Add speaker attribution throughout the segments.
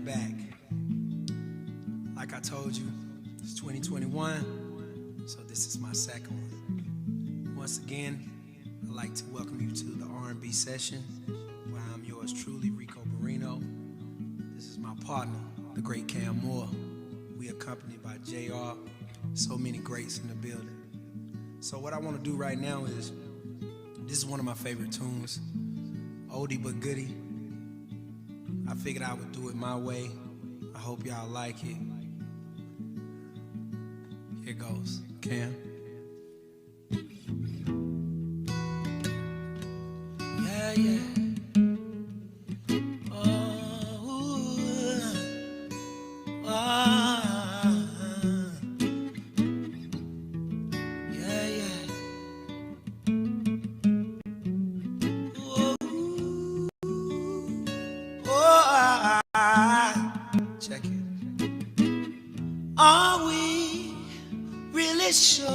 Speaker 1: back. Like I told you, it's 2021, so this is my second one. Once again, I'd like to welcome you to the R&B session, where I'm yours truly, Rico Barrino. This is my partner, the great Cam Moore. We accompanied by JR, so many greats in the building. So what I want to do right now is, this is one of my favorite tunes, oldie but goodie. I figured I would do it my way. I hope y'all like it. Here goes. Cam. Yeah, yeah. Check it. Are we really sure?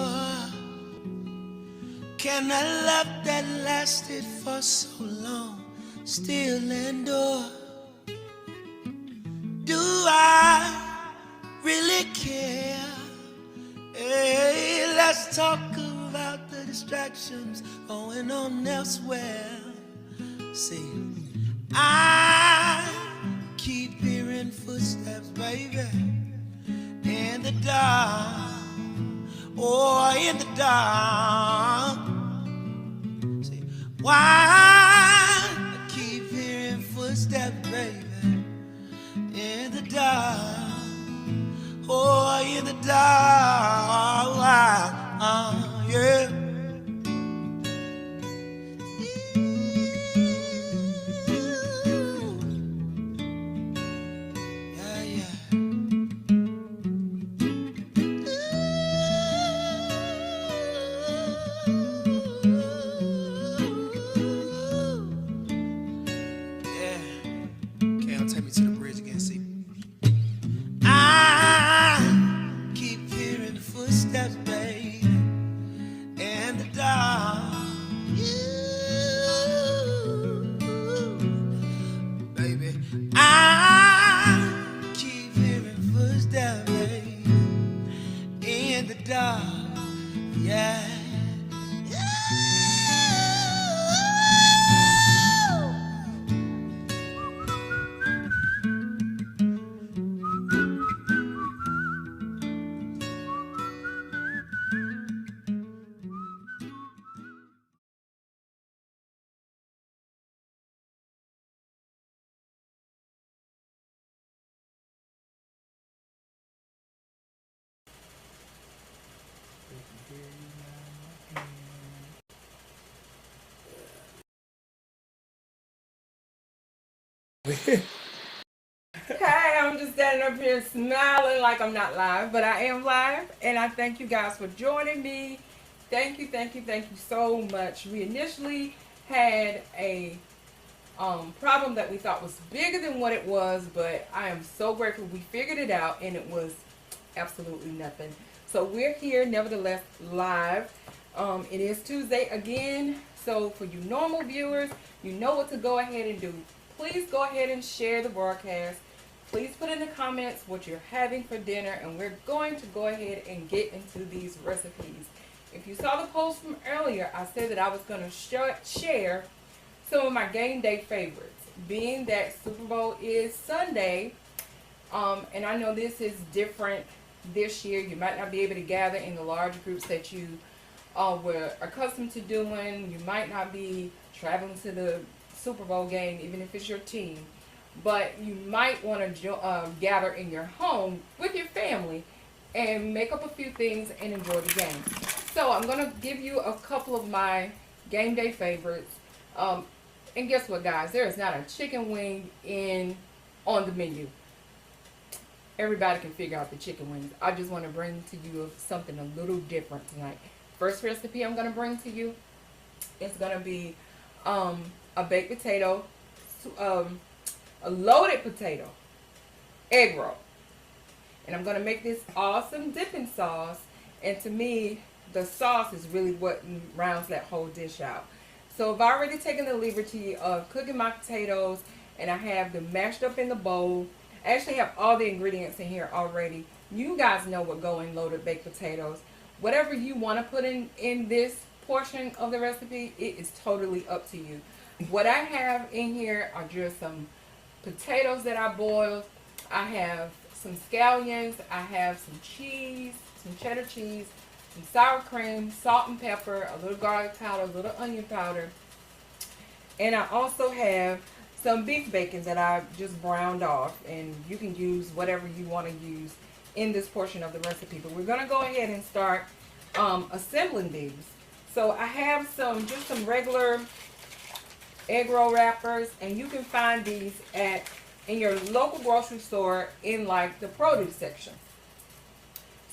Speaker 1: Can a love that lasted for so long still endure? Do I really care? Hey, let's talk about the distractions going on elsewhere. See, I keep hearing footsteps, baby, in the dark, oh, in the dark. See, why I keep hearing footsteps, baby, in the dark, oh, in the dark, yeah. Take me to the bridge again, see. I keep hearing the footsteps, baby, in the dark. Baby, I keep hearing footsteps, baby, in the dark. Yeah.
Speaker 2: Hey, I'm just standing up here smiling like I'm not live, but I am live, and I thank you guys for joining me. Thank you so much. We initially had a problem that we thought was bigger than what it was, but I am so grateful we figured it out, and it was absolutely nothing. So we're here, nevertheless, live. It is Tuesday again, so for you normal viewers, you know what to go ahead and do. Please go ahead and share the broadcast. Please put in the comments what you're having for dinner, and we're going to go ahead and get into these recipes. If you saw the post from earlier, I said that I was going to share some of my game day favorites. Being that Super Bowl is Sunday, and I know this is different this year. You might not be able to gather in the large groups that you were accustomed to doing. You might not be traveling to the Super Bowl game, even if it's your team, but you might want to gather in your home with your family and make up a few things and enjoy the game. So I'm going to give you a couple of my game day favorites. And guess what, guys? There is not a chicken wing on the menu. Everybody can figure out the chicken wings. I just want to bring to you something a little different tonight. First recipe I'm going to bring to you is going to be a baked potato, a loaded potato, egg roll. And I'm going to make this awesome dipping sauce. And to me, the sauce is really what rounds that whole dish out. So I've already taken the liberty of cooking my potatoes, and I have them mashed up in the bowl. I actually have all the ingredients in here already. You guys know what go in loaded baked potatoes. Whatever you want to put in this portion of the recipe, it is totally up to you. What I have in here are just some potatoes that I boiled. I have some scallions. I have some cheese, some cheddar cheese, some sour cream, salt and pepper, a little garlic powder, a little onion powder. And I also have some beef bacon that I just browned off. And you can use whatever you want to use in this portion of the recipe. But we're going to go ahead and start assembling these. So I have just some regular egg roll wrappers. And you can find these in your local grocery store in like the produce section.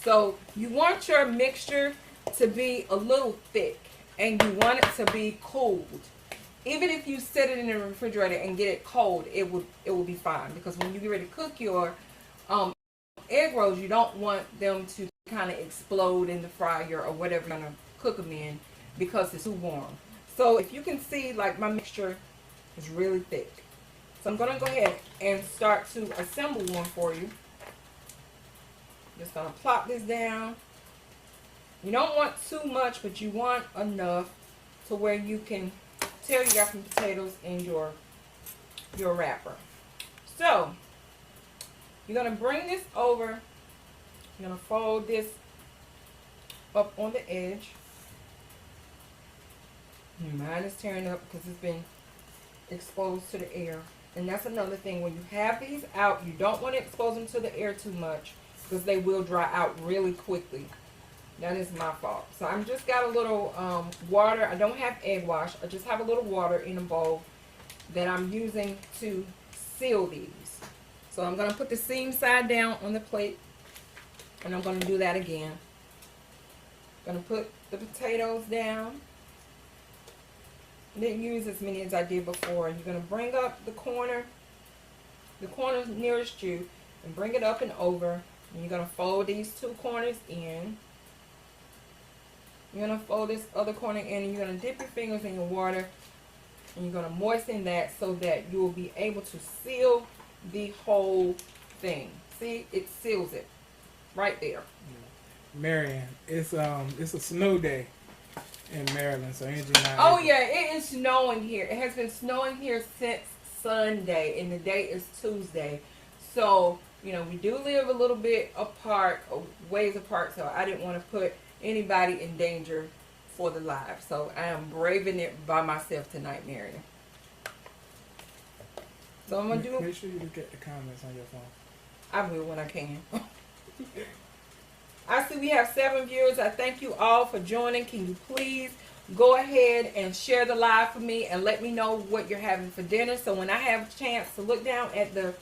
Speaker 2: So you want your mixture to be a little thick and you want it to be cooled. Even if you set it in the refrigerator and get it cold, it will be fine, because when you get ready to cook your egg rolls, you don't want them to kind of explode in the fryer or whatever you're gonna cook them in, because it's too warm. So if you can see, like, my mixture is really thick. So I'm gonna go ahead and start to assemble one for you. Just gonna plop this down. You don't want too much, but you want enough to where you can tell you got some potatoes in your wrapper. So you're gonna bring this over. You're gonna fold this up on the edge. Mine is tearing up because it's been exposed to the air. And that's another thing. When you have these out, you don't want to expose them to the air too much, because they will dry out really quickly. That is my fault. So I'm just got a little water. I don't have egg wash. I just have a little water in a bowl that I'm using to seal these. So I'm going to put the seam side down on the plate, and I'm going to do that again. I'm going to put the potatoes down. I didn't use as many as I did before. You're going to bring up the corner nearest you, and bring it up and over. And you're going to fold these two corners in. You're going to fold this other corner in, and you're going to dip your fingers in your water, and you're going to moisten that so that you will be able to seal the whole thing. See, it seals it right there.
Speaker 3: Marion, it's a snow day in Maryland, so Angie and I.
Speaker 2: Oh yeah, it is snowing here. It has been snowing here since Sunday, and the day is Tuesday. So we do live a little bit apart, ways apart. So I didn't want to put anybody in danger for the live. So I am braving it by myself tonight, Marion. So I'm gonna
Speaker 3: Make sure you look at the comments on your phone.
Speaker 2: I will when I can. I see we have 7 viewers. I thank you all for joining. Can you please go ahead and share the live for me and let me know what you're having for dinner, so when I have a chance to look down at the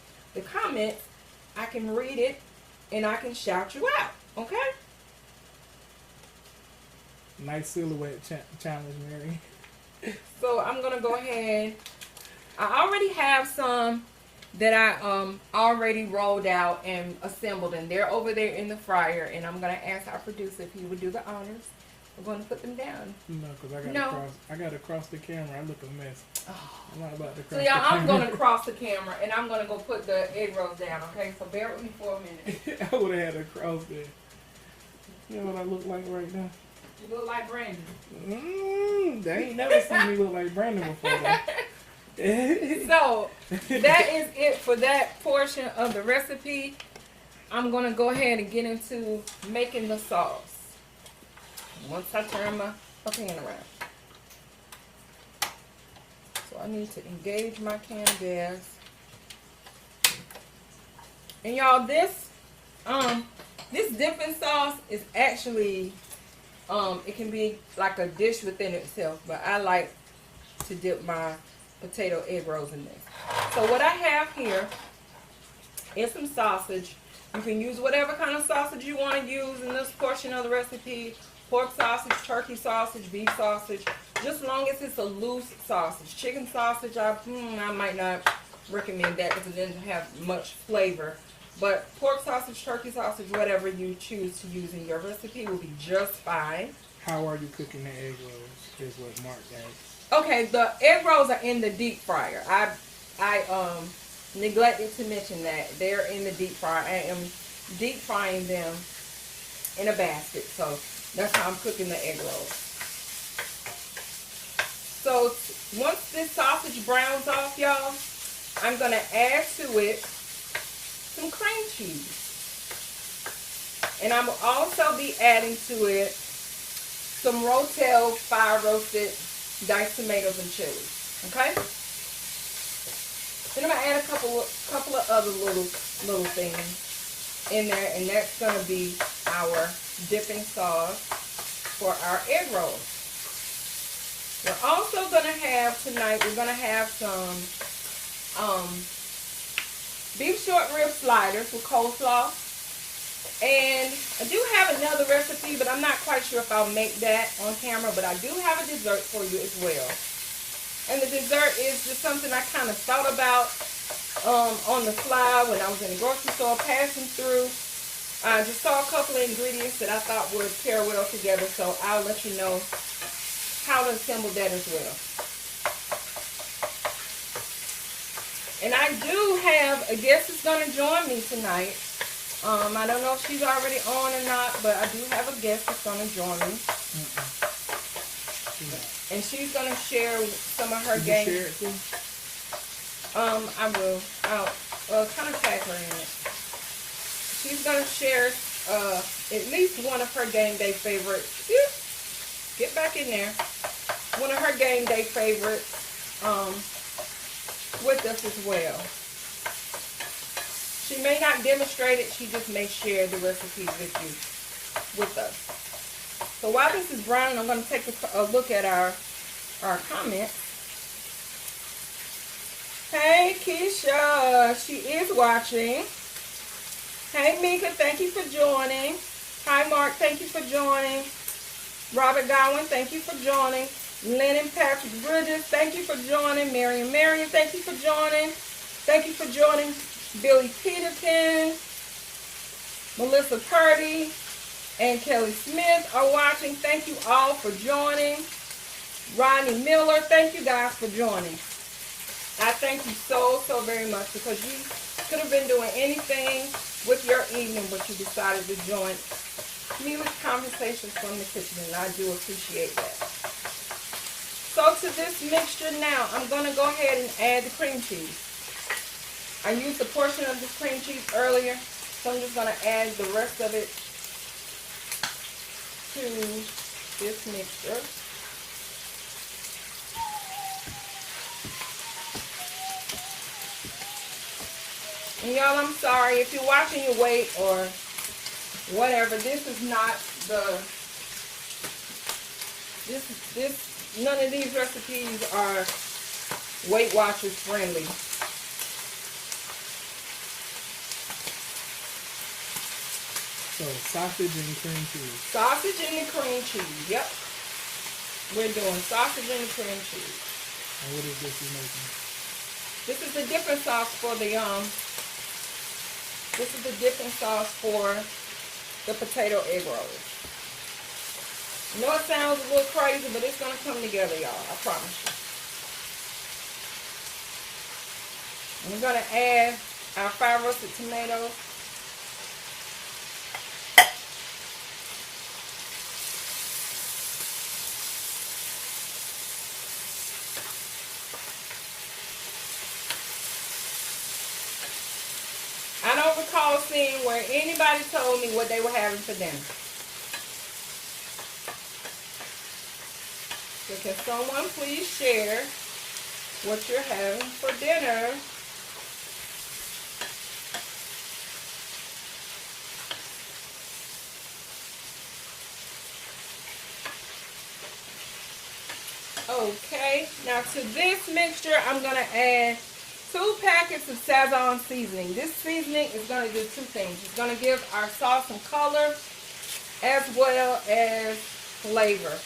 Speaker 2: comments, I can read it and I can shout you out. Okay?
Speaker 3: Nice silhouette challenge, Mary.
Speaker 2: So I'm going to go ahead. I already have some that I already rolled out and assembled, and they're over there in the fryer, and I'm going to ask our producer if he would do the honors. We're going to put them down.
Speaker 3: No, because I got to cross the camera. I look a mess.
Speaker 2: Oh.
Speaker 3: I'm not about to cross
Speaker 2: So
Speaker 3: the
Speaker 2: yeah,
Speaker 3: camera.
Speaker 2: I'm going to cross the camera, and I'm going to go put the egg rolls down, okay? So bear with me for a minute.
Speaker 3: I would have had a cross there. You know what I look like right now?
Speaker 2: You look like Brandon.
Speaker 3: They ain't never seen me look like Brandon before, though.
Speaker 2: So that is it for that portion of the recipe. I'm going to go ahead and get into making the sauce. Once I turn my pan around. So I need to engage my can of gas. And y'all, this dipping sauce is actually, it can be like a dish within itself, but I like to dip my potato egg rolls in this. So what I have here is some sausage. You can use whatever kind of sausage you want to use in this portion of the recipe. Pork sausage, turkey sausage, beef sausage, just as long as it's a loose sausage. Chicken sausage, I might not recommend that because it doesn't have much flavor. But pork sausage, turkey sausage, whatever you choose to use in your recipe will be just fine.
Speaker 3: How are you cooking the egg rolls is what Mark asked.
Speaker 2: Okay, the egg rolls are in the deep fryer. I neglected to mention that they're in the deep fryer. I am deep frying them in a basket. So that's how I'm cooking the egg rolls. So once this sausage browns off, y'all, I'm going to add to it some cream cheese. And I'm also be adding to it some Rotel fire roasted diced tomatoes and chilies. Okay? Then I'm gonna add a couple of other little things in there, and that's gonna be our dipping sauce for our egg rolls. We're also gonna have tonight. We're gonna have some beef short rib sliders with coleslaw. And I do have another recipe, but I'm not quite sure if I'll make that on camera, but I do have a dessert for you as well. And the dessert is just something I kind of thought about on the fly when I was in the grocery store passing through. I just saw a couple of ingredients that I thought would pair well together, so I'll let you know how to assemble that as well. And I do have a guest that's going to join me tonight. I don't know if she's already on or not, but I do have a guest that's going to join me. And she's going to share some of her game.
Speaker 3: Share it too?
Speaker 2: I will. I'll kind of tag her in it. She's going to share at least one of her game day favorites. Get back in there. One of her game day favorites with us as well. She may not demonstrate it, she just may share the recipes with us. So while this is browning, I'm going to take a look at our comments. Hey Keisha, she is watching. Hey Mika, thank you for joining. Hi Mark, thank you for joining. Robert Godwin, thank you for joining. Lennon Patrick Bridges, thank you for joining. Marion, thank you for joining. Thank you for joining. Billy Peterson, Melissa Purdy, and Kelly Smith are watching. Thank you all for joining. Ronnie Miller, thank you guys for joining. I thank you so very much, because you could have been doing anything with your evening, but you decided to join me with conversations from the kitchen, and I do appreciate that. So to this mixture now, I'm going to go ahead and add the cream cheese. I used a portion of this cream cheese earlier, so I'm just going to add the rest of it to this mixture. And y'all, I'm sorry if you're watching your weight or whatever. This is not none of these recipes are Weight Watchers friendly.
Speaker 3: So sausage and cream cheese.
Speaker 2: Sausage and the cream cheese. Yep. We're doing sausage and the cream cheese.
Speaker 3: And what is this you're making?
Speaker 2: This is the dipping sauce for the This is the dipping sauce for the potato egg rolls. I know it sounds a little crazy, but it's gonna come together, y'all. I promise you. And we're gonna add our fire roasted tomatoes. I don't recall seeing where anybody told me what they were having for dinner. So can someone please share what you're having for dinner? Okay, now to this mixture, I'm going to add 2 packets of Sazon seasoning. This seasoning is going to do 2 things. It's going to give our sauce some color as well as flavor.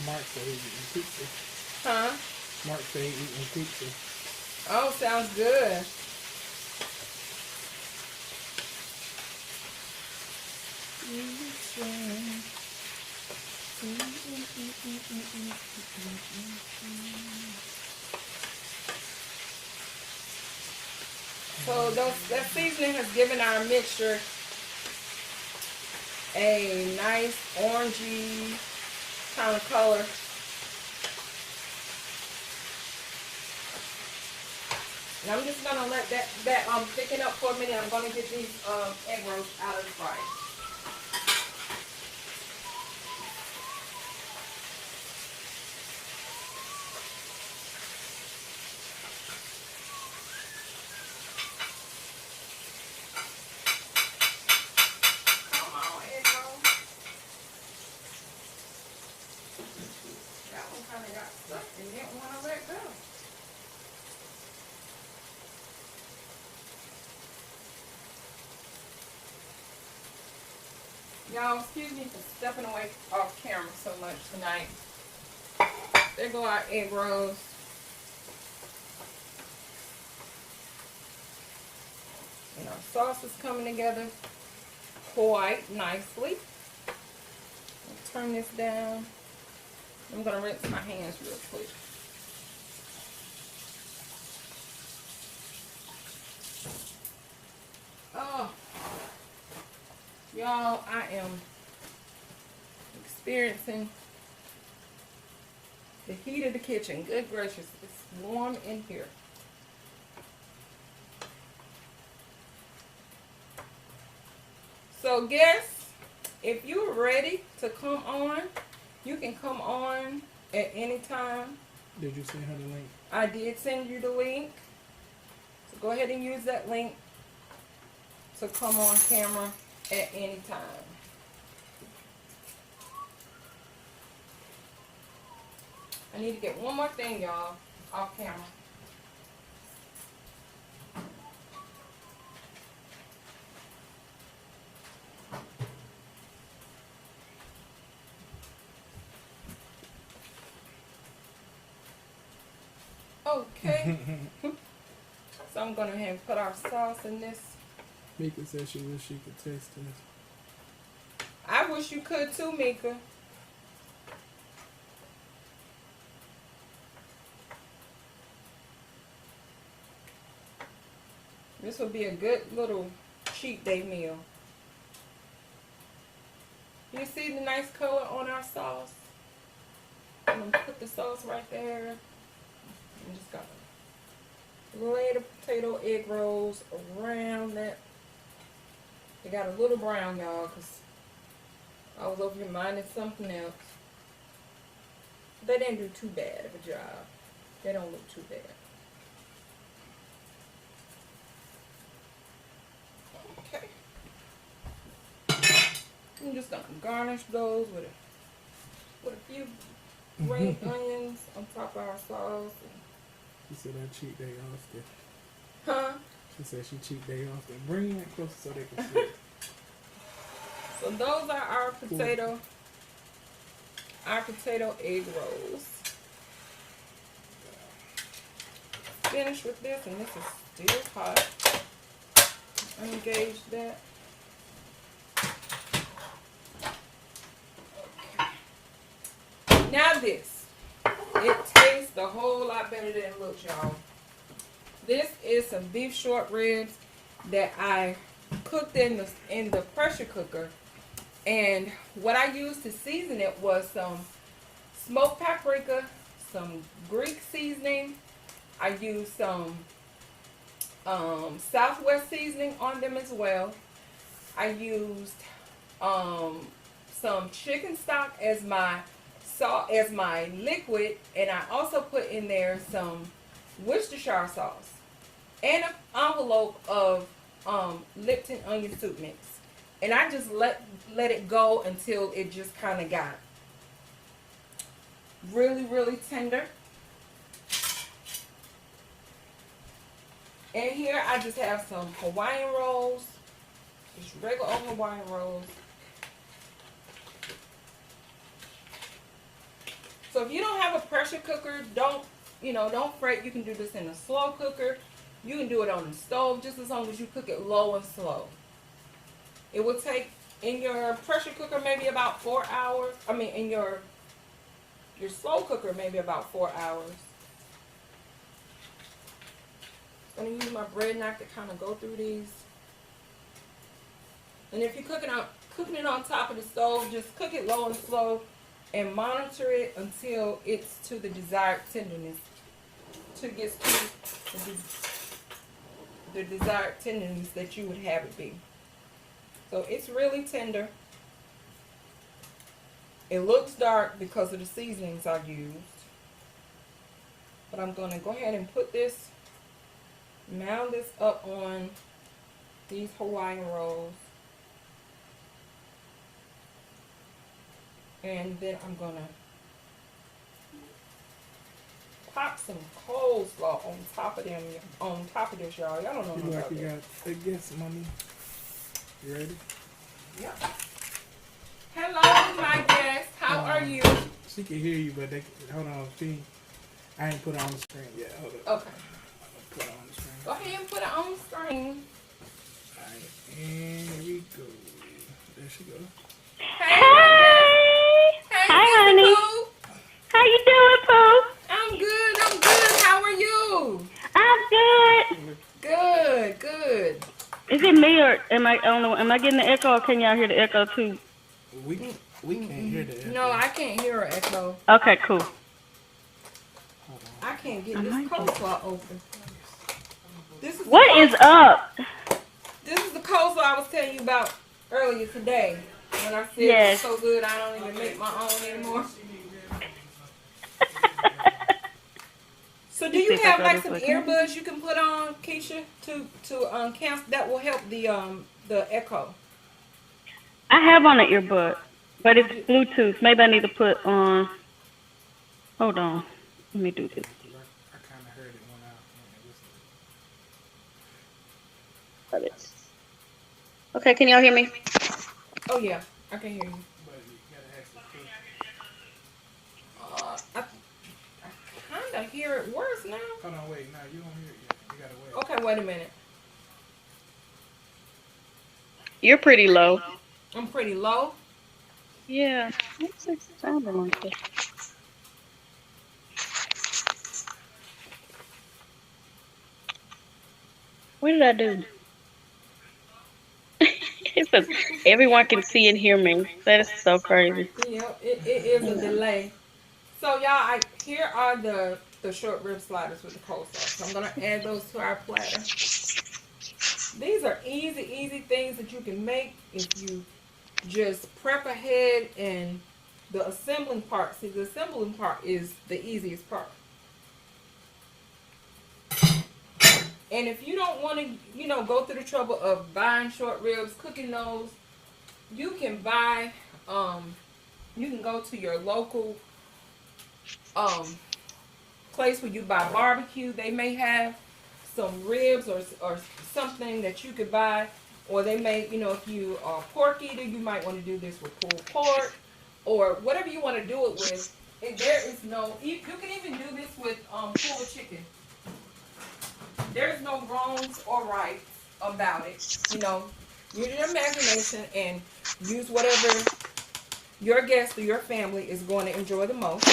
Speaker 3: Mark said he's eating pizza.
Speaker 2: Huh?
Speaker 3: Mark said he's eating pizza.
Speaker 2: Oh, sounds good. So that seasoning has given our mixture a nice orangey kind of color. And I'm just gonna let that thicken up for a minute. I'm gonna get these egg rolls out of the fry. Come on, egg roll. That one kind of got stuck and didn't want to let go. Y'all, excuse me for stepping away off camera so much tonight. There go our egg rolls. And our sauce is coming together quite nicely. I'll turn this down. I'm going to rinse my hands real quick. Oh, y'all, I am experiencing the heat of the kitchen. Good gracious, it's warm in here. So guests, if you're ready to come on, you can come on at any time.
Speaker 3: Did you send her the link?
Speaker 2: I did send you the link. So go ahead and use that link to come on camera at any time. I need to get one more thing, y'all, off camera. Okay. So I'm going to have put our sauce in this.
Speaker 3: Mika said she wish she could taste this.
Speaker 2: I wish you could too, Mika. This would be a good little cheat day meal. You see the nice color on our sauce? I'm going to put the sauce right there. I'm just going to lay the potato egg rolls around that. They got a little brown, y'all, because I was over here minding something else. They didn't do too bad of a job. They don't look too bad. Okay. I'm just gonna garnish those with a few red onions on top of our sauce.
Speaker 3: She said that cheat day off there.
Speaker 2: Huh?
Speaker 3: She said she cheat day off there. Bring that closer so they can see it.
Speaker 2: So those are our potato egg rolls. Finish with this, and this is still hot. Engage that. Okay. Now this, it tastes a whole lot better than it looks, y'all. This is some beef short ribs that I cooked in the pressure cooker, and what I used to season it was some smoked paprika, some Greek seasoning. I used some Southwest seasoning on them as well. I used some chicken stock as my salt, as my liquid, and I also put in there some Worcestershire sauce and an envelope of Lipton onion soup mix. And I just let it go until it just kind of got really, really tender. And here I just have some Hawaiian rolls, just regular old Hawaiian rolls. So if you don't have a pressure cooker, don't fret. You can do this in a slow cooker. You can do it on the stove, just as long as you cook it low and slow. It will take in your pressure cooker maybe about 4 hours. I mean, in your your slow cooker, maybe about 4 hours. I'm gonna use my bread knife to kind of go through these. And if you're cooking it on top of the stove, just cook it low and slow, and monitor it until it's to the desired tenderness. Till it gets to the desired tenderness that you would have it be. So it's really tender. It looks dark because of the seasonings I used. But I'm going to go ahead and put this, mound this up on these Hawaiian rolls. And then I'm going to pop some coleslaw on top of them, on top of this, y'all. Y'all don't know
Speaker 3: You
Speaker 2: nothing
Speaker 3: like
Speaker 2: about
Speaker 3: you
Speaker 2: that.
Speaker 3: got a guess, mommy. You ready?
Speaker 2: Yep. Hello, my guest. How are you?
Speaker 3: She can hear you, but hold on. I ain't put it on the screen yet. Hold up.
Speaker 2: Okay.
Speaker 3: Put it on the screen.
Speaker 2: Go ahead and put it on the screen.
Speaker 3: Alright, and here we go. There she goes.
Speaker 2: Hey. Hey,
Speaker 4: Hi,
Speaker 2: Sister
Speaker 4: honey.
Speaker 2: Pooh.
Speaker 4: How you doing, Pooh?
Speaker 2: I'm good. I'm good. How are you?
Speaker 4: I'm good.
Speaker 2: Good. Good.
Speaker 4: Is it me or am I getting the echo or can y'all hear the echo too?
Speaker 3: We can't hear the
Speaker 2: No, I can't hear her echo.
Speaker 4: Okay, cool.
Speaker 2: I can't get this coleslaw open. This is
Speaker 4: What is up?
Speaker 2: This is the coleslaw I was telling you about earlier today. When I said
Speaker 4: Yes.
Speaker 2: it's so good, I don't even make my own anymore. So do you have like some earbuds you can put on, Keisha, to cancel? That will help the echo.
Speaker 4: I have on an earbud, but it's Bluetooth. Maybe I need to put on. Hold on. Let me do this.
Speaker 3: I kind of heard it when I
Speaker 4: Got it. Okay, can y'all hear me?
Speaker 2: Oh yeah, I can hear you.
Speaker 3: But you gotta ask the
Speaker 2: I kind of hear it worse now.
Speaker 3: Hold on, wait. No, you don't hear it yet. You gotta wait.
Speaker 2: Okay, wait a minute.
Speaker 4: You're pretty low.
Speaker 2: I'm pretty low.
Speaker 4: Yeah. What's it sounding like this? What did I do? It says everyone can see and hear me. That is so crazy.
Speaker 2: Yep, it is a delay. So y'all, here are the short rib sliders with the coleslaw. So I'm gonna add those to our platter. These are easy things that you can make if you just prep ahead, and the assembling part. See, the assembling part is the easiest part. And if you don't want to, go through the trouble of buying short ribs, cooking those, you can buy, you can go to your local place where you buy barbecue. They may have some ribs or something that you could buy. Or they may, if you are a pork eater, you might want to do this with pulled pork. Or whatever you want to do it with. And there is you can even do this with pulled chicken. There's no wrongs or rights about it. Use your imagination and use whatever your guest or your family is going to enjoy the most.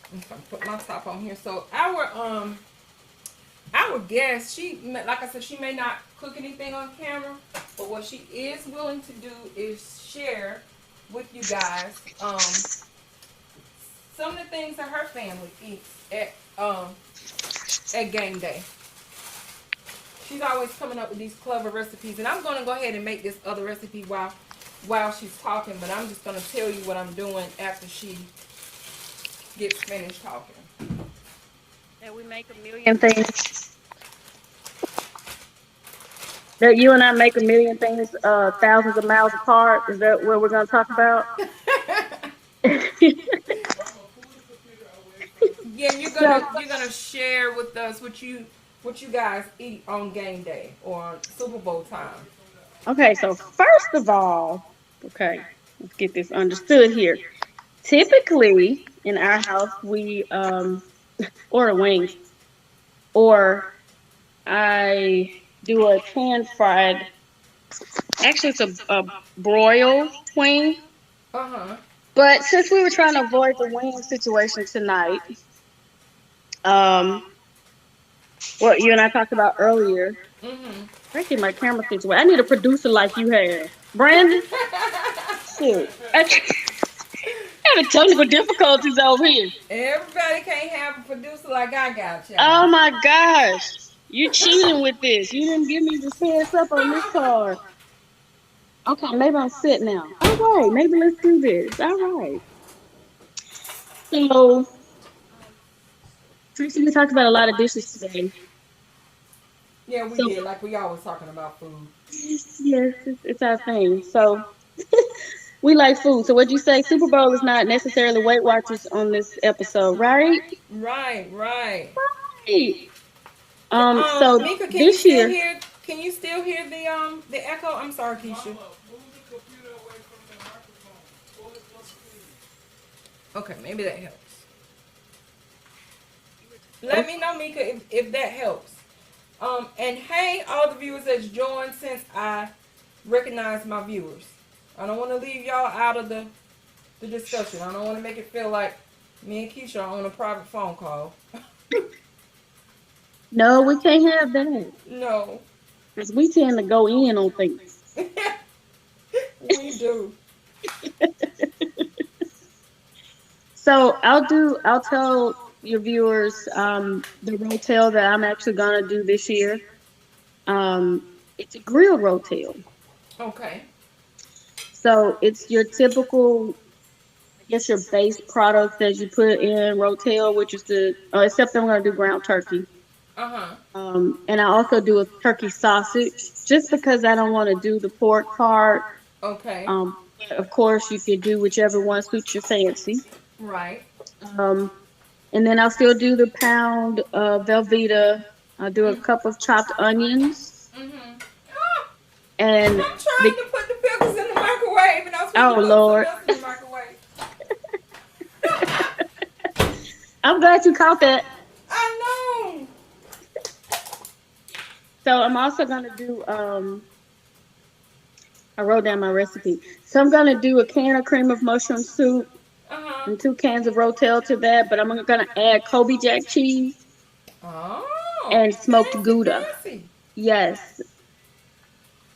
Speaker 2: I'm going to put my top on here. So our guest, she, like I said, she may not cook anything on camera, but what she is willing to do is share with you guys some of the things that her family eats at game day. She's always coming up with these clever recipes, and I'm going to go ahead and make this other recipe while she's talking, but I'm just going to tell you what I'm doing after she gets finished talking.
Speaker 4: That we make a million things. That you and I make a million things thousands of miles apart. Is that what we're going to talk about?
Speaker 2: Yeah, you're gonna share with us what you guys eat on game day or on Super Bowl time.
Speaker 4: Okay, so first of all, okay, let's get this understood here. Typically, in our house, we order wings, or I do a pan-fried Actually, it's a broiled wing.
Speaker 2: Uh-huh.
Speaker 4: But since we were trying to avoid the wing situation tonight, um, what you and I talked about earlier,
Speaker 2: Mm-hmm.
Speaker 4: I get my camera situated. I need a producer like you have, Brandon. Shoot, having technical difficulties over here.
Speaker 2: Everybody can't have a producer like I got, y'all.
Speaker 4: Oh my gosh, you cheating with this. You didn't give me this heads up on this card. Okay, maybe I'm set now. All right, maybe let's do this. All right. So, Tracy, we talked about a lot of dishes today.
Speaker 2: Yeah, we
Speaker 4: So,
Speaker 2: did. Like we always talking about food.
Speaker 4: yes, it's our thing. So, we like food. So, what'd you say? Super Bowl is not necessarily Weight Watchers on this episode, right?
Speaker 2: Right, right.
Speaker 4: Right. So
Speaker 2: Mika, can you
Speaker 4: this
Speaker 2: still
Speaker 4: year,
Speaker 2: hear? Can you still hear the echo? I'm sorry, Keisha. Okay, maybe that helps. Let me know, Mika, if that helps. And hey, all the viewers that's joined since I recognize my viewers. I don't want to leave y'all out of the discussion. I don't want to make it feel like me and Keisha are on a private phone call.
Speaker 4: no, we can't have that
Speaker 2: No,
Speaker 4: because we tend to go in on things.
Speaker 2: we do.
Speaker 4: So I'll tell your viewers the rotel that I'm actually gonna do this year. It's a grill rotel.
Speaker 2: Okay.
Speaker 4: So it's your typical, I guess your base products that you put in rotel, which is except I'm gonna do ground turkey.
Speaker 2: Uh huh.
Speaker 4: And I also do a turkey sausage just because I don't want to do the pork part.
Speaker 2: Okay.
Speaker 4: But of course, you could do whichever one suits your fancy.
Speaker 2: Right.
Speaker 4: Um, and then I'll still do the pound Velveeta. I'll do a cup of chopped onions.
Speaker 2: Mm-hmm.
Speaker 4: And
Speaker 2: I'm trying to put the pickles in the microwave, and I'm supposed
Speaker 4: oh
Speaker 2: to put
Speaker 4: Lord,
Speaker 2: something else in the microwave.
Speaker 4: I'm glad you caught that.
Speaker 2: I know.
Speaker 4: So I'm also gonna do I wrote down my recipe. So I'm gonna do a can of cream of mushroom soup
Speaker 2: Uh huh.
Speaker 4: and 2 cans of Rotel to that, but I'm gonna add Kobe Jack cheese
Speaker 2: Oh,
Speaker 4: and smoked
Speaker 2: fancy,
Speaker 4: Gouda.
Speaker 2: fancy.
Speaker 4: Yes,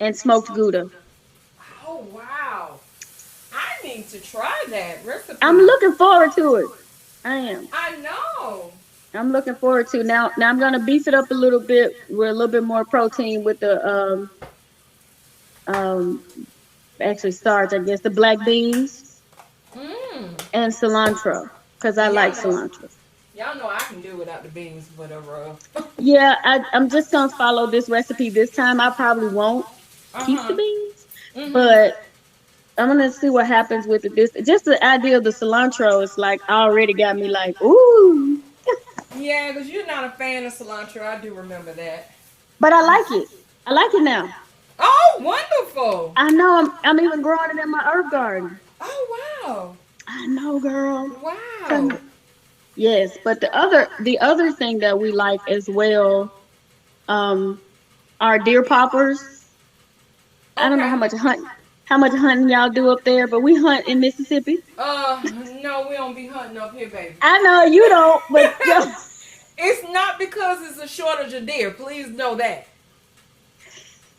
Speaker 4: and smoked Gouda.
Speaker 2: Oh wow. I need to try that recipe.
Speaker 4: I'm looking forward to it. I am.
Speaker 2: I know.
Speaker 4: I'm looking forward to now. I'm gonna beef it up a little bit with a little bit more protein with the um actually starch, I guess, the black beans
Speaker 2: Mmm.
Speaker 4: and cilantro because I
Speaker 2: And
Speaker 4: like cilantro.
Speaker 2: y'all know I can do without the beans, whatever.
Speaker 4: Yeah, I'm just gonna follow this recipe this time. I probably won't keep the
Speaker 2: Uh-huh.
Speaker 4: beans,
Speaker 2: Mhm.
Speaker 4: but I'm gonna see what happens with it. This just the idea of the cilantro is like already got me like, ooh.
Speaker 2: Yeah, because you're not a fan of cilantro. I do remember that.
Speaker 4: But I like it. I like it now.
Speaker 2: Oh, wonderful.
Speaker 4: I know I'm even growing it in my herb garden.
Speaker 2: Oh,
Speaker 4: I know, girl.
Speaker 2: wow.
Speaker 4: Tell
Speaker 2: Wow.
Speaker 4: me- Yes, but the other thing that we like as well, um, are deer poppers. I don't know
Speaker 2: Okay.
Speaker 4: how much hunting y'all do up there, but we hunt in Mississippi.
Speaker 2: Uh, no, we don't be hunting up here, baby.
Speaker 4: I know you don't, but yo,
Speaker 2: It's not because it's a shortage of deer. Please know that.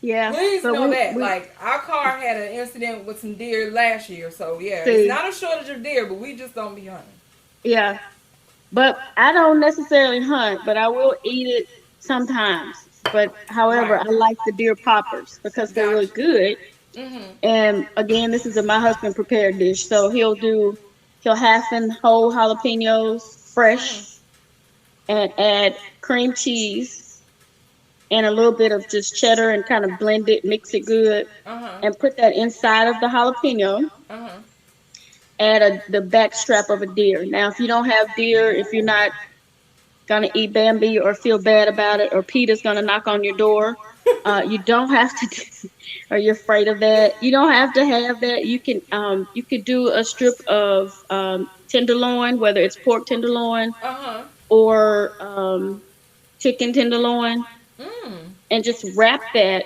Speaker 4: yeah.
Speaker 2: Please
Speaker 4: But
Speaker 2: know that.
Speaker 4: we
Speaker 2: Like, our car had an incident with some deer last year. So, yeah, it's
Speaker 4: see,
Speaker 2: not a shortage of deer, but we just don't be hunting.
Speaker 4: yeah. But I don't necessarily hunt, but I will eat it sometimes. But however,
Speaker 2: Right.
Speaker 4: I like the deer poppers because they're really
Speaker 2: Gotcha.
Speaker 4: good.
Speaker 2: Mm-hmm.
Speaker 4: And again, this is a my husband prepared dish, so he'll half and whole jalapenos fresh
Speaker 2: Mm-hmm.
Speaker 4: and add cream cheese and a little bit of just cheddar and kind of blend it, mix it good,
Speaker 2: Uh-huh.
Speaker 4: and put that inside of the jalapeno.
Speaker 2: Uh-huh.
Speaker 4: Add the back strap of a deer. Now, if you don't have deer, if you're not gonna eat Bambi or feel bad about it, or Peter's gonna knock on your door, you don't have to, or you're afraid of that. You don't have to have that. You could do a strip of tenderloin, whether it's pork tenderloin
Speaker 2: Uh-huh.
Speaker 4: or chicken tenderloin,
Speaker 2: Mm.
Speaker 4: and just wrap that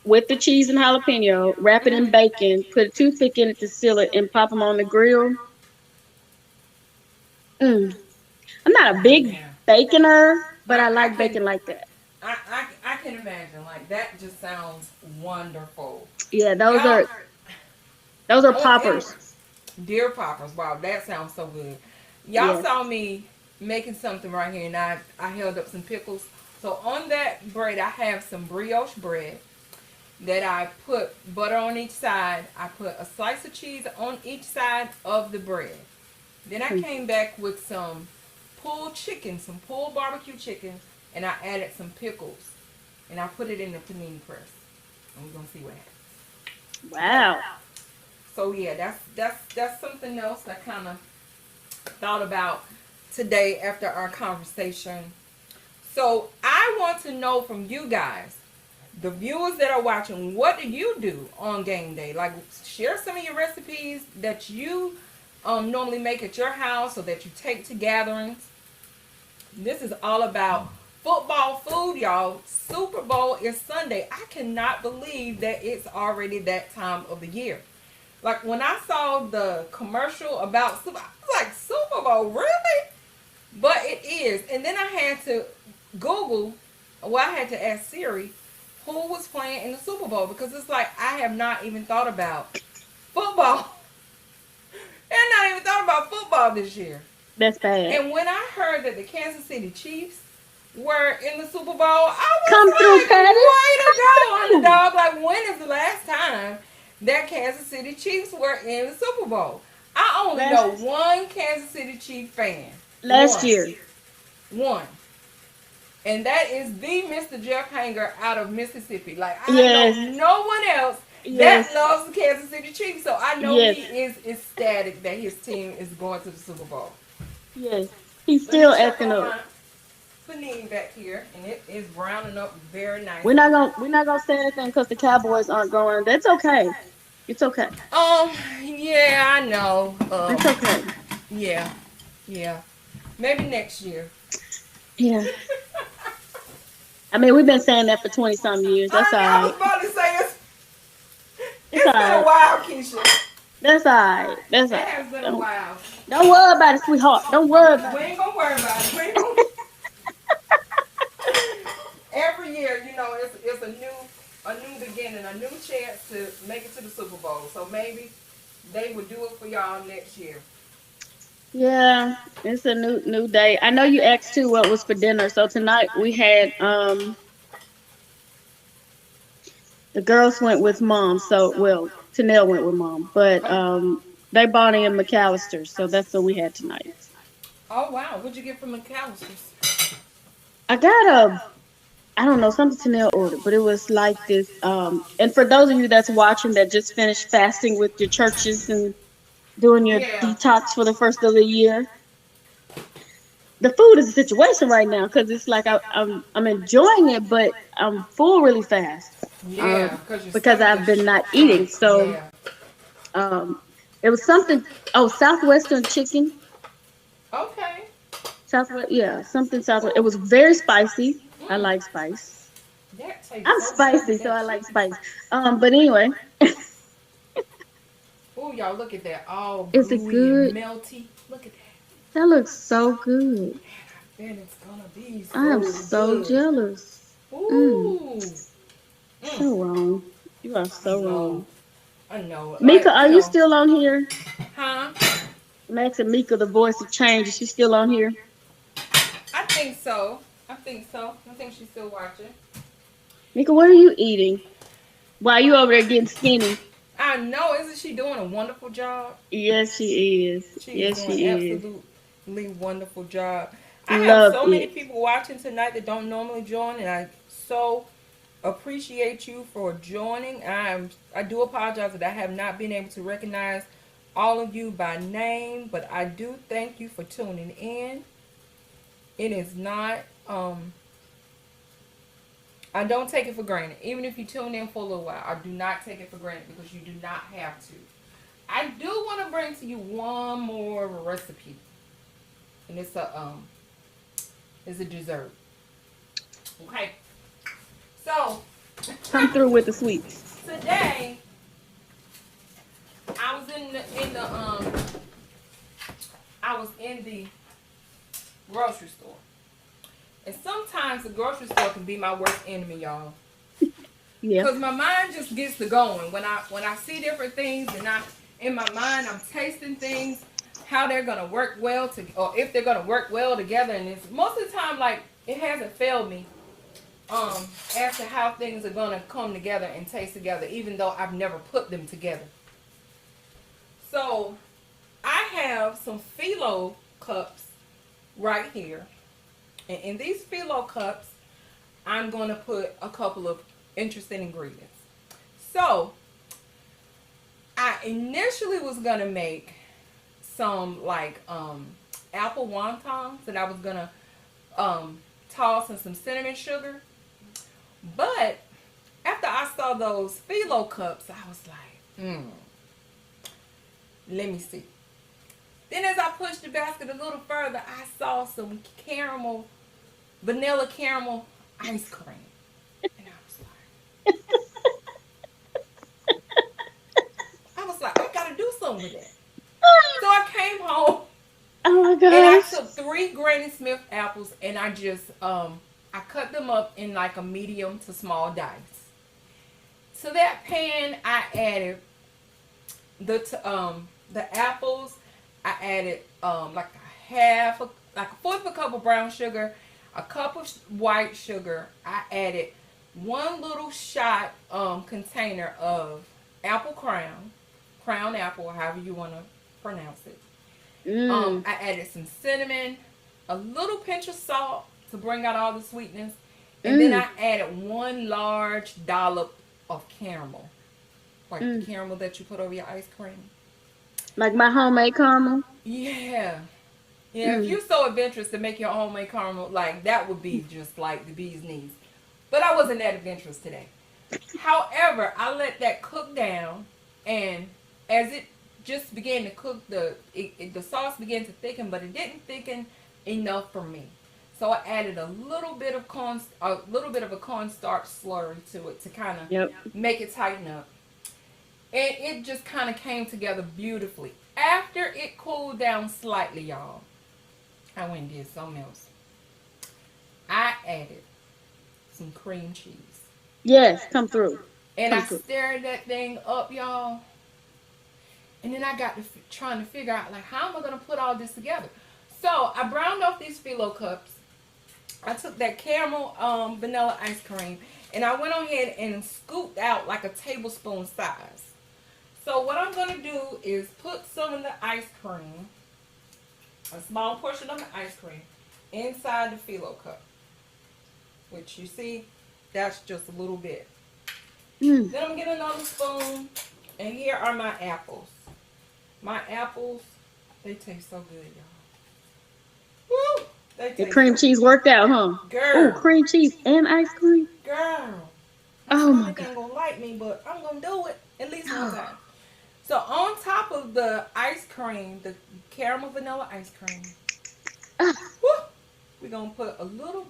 Speaker 4: with the cheese and jalapeno, wrap it in bacon, put a toothpick in it to seal it, and pop them on the grill. Mm. I'm not a big
Speaker 2: Yeah.
Speaker 4: baconer, but I
Speaker 2: I
Speaker 4: like
Speaker 2: can
Speaker 4: bacon like that.
Speaker 2: I can imagine. Like that just sounds wonderful.
Speaker 4: Yeah,
Speaker 2: Y'all
Speaker 4: those are
Speaker 2: on
Speaker 4: poppers.
Speaker 2: deer poppers. Wow, that sounds so good. Y'all
Speaker 4: Yes.
Speaker 2: saw me making something right here, and I held up some pickles. So on that bread, I have some brioche bread that I put butter on each side. I put a slice of cheese on each side of the bread. Then I
Speaker 4: Mm.
Speaker 2: came back with some pulled chicken, some pulled barbecue chicken, and I added some pickles, and I put it in the panini press. And we're gonna see what happens.
Speaker 4: Wow.
Speaker 2: So yeah, that's something else I kind of thought about today after our conversation. So I want to know from you guys, the viewers that are watching, what do you do on game day? Like, share some of your recipes that you normally make at your house or that you take to gatherings. This is all about football food, y'all. Super Bowl is Sunday. I cannot believe that it's already that time of the year. Like when I saw the commercial about Super, I was like, Super Bowl, really? But it is. And then I had to Google, well, I had to ask Siri who was playing in the Super Bowl because it's like I have not even thought about football. I not even thought about football this year.
Speaker 4: That's bad.
Speaker 2: And when I heard that the Kansas City Chiefs were in the Super Bowl, I
Speaker 4: Come through,
Speaker 2: was
Speaker 4: Patty.
Speaker 2: like, way to go,
Speaker 4: Come through.
Speaker 2: underdog. Like, when is the last time that Kansas City Chiefs were in the Super Bowl? I only know one Kansas City Chief fan.
Speaker 4: Last year.
Speaker 2: One. And that is the Mr. Jeff Hanger out of Mississippi. Like, I
Speaker 4: Yes.
Speaker 2: know no one else
Speaker 4: Yes.
Speaker 2: that loves the Kansas City Chiefs. So I know
Speaker 4: Yes.
Speaker 2: he is ecstatic that his team is going to the Super Bowl.
Speaker 4: Yes. He's
Speaker 2: Let me
Speaker 4: still
Speaker 2: check
Speaker 4: acting
Speaker 2: on
Speaker 4: up.
Speaker 2: my panini back here, and it is browning up very nice.
Speaker 4: We're not gonna say anything because the Cowboys aren't going. That's okay. It's okay.
Speaker 2: Yeah, I know.
Speaker 4: It's okay.
Speaker 2: Yeah. Maybe next year.
Speaker 4: Yeah. I mean, we've been saying that for 20 some years. That's all
Speaker 2: I was
Speaker 4: right.
Speaker 2: about to say
Speaker 4: It's
Speaker 2: it's
Speaker 4: all
Speaker 2: been a
Speaker 4: right.
Speaker 2: while, Keisha.
Speaker 4: That's all right. That's
Speaker 2: It
Speaker 4: all right.
Speaker 2: has been a
Speaker 4: Don't,
Speaker 2: while.
Speaker 4: don't worry about it, sweetheart. Don't worry about
Speaker 2: We
Speaker 4: it.
Speaker 2: ain't gonna worry about it. We ain't gonna... Every year, it's a new beginning, a new chance to make it to the Super Bowl. So maybe they will do it for y'all next year.
Speaker 4: Yeah, it's a new day. I know you asked too what was for dinner. So tonight we had the girls went with mom. So well, Tanel went with mom, but they bought in McAllister's, so that's what we had tonight.
Speaker 2: Oh wow, what'd you get from McAllister's?
Speaker 4: I got I don't know, something Tanel ordered, but it was like this. And for those of you that's watching that just finished fasting with your churches and doing your
Speaker 2: Yeah.
Speaker 4: detox for the first of the year, the food is a situation right now because it's like I'm enjoying it, but I'm full really fast
Speaker 2: Yeah, because your
Speaker 4: because
Speaker 2: stomach
Speaker 4: I've
Speaker 2: is
Speaker 4: been not eating. So
Speaker 2: yeah.
Speaker 4: um, it was something. Oh, Southwestern chicken.
Speaker 2: Okay.
Speaker 4: Southwest, yeah, something Southwest. It was very spicy. I
Speaker 2: Mm,
Speaker 4: like spice.
Speaker 2: that tastes
Speaker 4: I'm
Speaker 2: so good
Speaker 4: spicy,
Speaker 2: with
Speaker 4: so
Speaker 2: that
Speaker 4: I like
Speaker 2: chicken.
Speaker 4: spice. But anyway,
Speaker 2: Oh, y'all look at that, all
Speaker 4: is it
Speaker 2: gooey and
Speaker 4: good?
Speaker 2: melty. Look at that.
Speaker 4: That looks so good.
Speaker 2: Man, it's gonna be
Speaker 4: I am
Speaker 2: so
Speaker 4: so
Speaker 2: good.
Speaker 4: jealous. Mm,
Speaker 2: Ooh. Mm.
Speaker 4: so wrong. You are
Speaker 2: I
Speaker 4: so
Speaker 2: know.
Speaker 4: wrong.
Speaker 2: I know.
Speaker 4: Mika,
Speaker 2: Like,
Speaker 4: are you still on here?
Speaker 2: huh?
Speaker 4: Max and Mika, the voice of change. Is she still on here?
Speaker 2: I think so. I think she's still watching.
Speaker 4: Mika, what are you eating? Why you over there getting skinny?
Speaker 2: I know. Isn't she doing a wonderful job?
Speaker 4: Yes, she is.
Speaker 2: She is
Speaker 4: Yes,
Speaker 2: doing
Speaker 4: she is.
Speaker 2: absolutely wonderful job. I have
Speaker 4: Love
Speaker 2: so many
Speaker 4: it.
Speaker 2: people watching tonight that don't normally join, and I so appreciate you for joining. I do apologize that I have not been able to recognize all of you by name, but I do thank you for tuning in. It is not I don't take it for granted. Even if you tune in for a little while, I do not take it for granted because you do not have to. I do want to bring to you one more recipe, and it's a dessert. Okay, so
Speaker 4: Come through with the sweets.
Speaker 2: Today, I was I was in the grocery store. And sometimes the grocery store can be my worst enemy, y'all.
Speaker 4: Yeah.
Speaker 2: Cause my mind just gets to going when I see different things, and in my mind I'm tasting things, how they're gonna work well or if they're gonna work well together. And it's most of the time, like, it hasn't failed me as to how things are gonna come together and taste together, even though I've never put them together. So I have some phyllo cups right here, and in these phyllo cups I'm gonna put a couple of interesting ingredients. So I initially was gonna make some like apple wontons, and I was gonna toss in some cinnamon sugar. But after I saw those phyllo cups, I was like, let me see. Then as I pushed the basket a little further, I saw some vanilla caramel ice cream. And I was like, I gotta do something with that. So I came home.
Speaker 4: Oh my
Speaker 2: And I
Speaker 4: gosh.
Speaker 2: took 3 Granny Smith apples, and I just I cut them up in like a medium to small dice. To that pan, I added the apples. I added like a fourth of a cup of brown sugar, a cup of white sugar. I added 1 little shot container of apple crown apple, however you want to pronounce it. I added some cinnamon, a little pinch of salt to bring out all the sweetness, and then I added 1 large dollop of caramel, like the caramel that you put over your ice cream.
Speaker 4: Like my homemade caramel.
Speaker 2: Yeah. If you're so adventurous to make your homemade caramel, like, that would be just like the bee's knees. But I wasn't that adventurous today. However, I let that cook down, and as it just began to cook, the sauce began to thicken, but it didn't thicken enough for me. So I added a little bit of a cornstarch slurry to it to kind of make it tighten up. And it just kind of came together beautifully. After it cooled down slightly, y'all, I went and did something else. I added some cream cheese.
Speaker 4: Yes, come through.
Speaker 2: And I stirred that thing up, y'all. And then I got to trying to figure out, like, how am I going to put all this together? So I browned off these phyllo cups. I took that caramel vanilla ice cream, and I went on ahead and scooped out like a tablespoon size. So what I'm going to do is put some of the ice cream, a small portion of the ice cream, inside the phyllo cup. Which, you see, that's just a little bit. Then I'm going to get another spoon, and here are my apples. My apples, they taste so good, y'all. Woo!
Speaker 4: The cream cheese worked out, huh?
Speaker 2: Girl.
Speaker 4: Oh, cream cheese and ice cream.
Speaker 2: Girl.
Speaker 4: Oh my God.
Speaker 2: Ain't gonna like me, but I'm gonna do it at least one time. So on top of the ice cream, the caramel vanilla ice cream, we're gonna put a little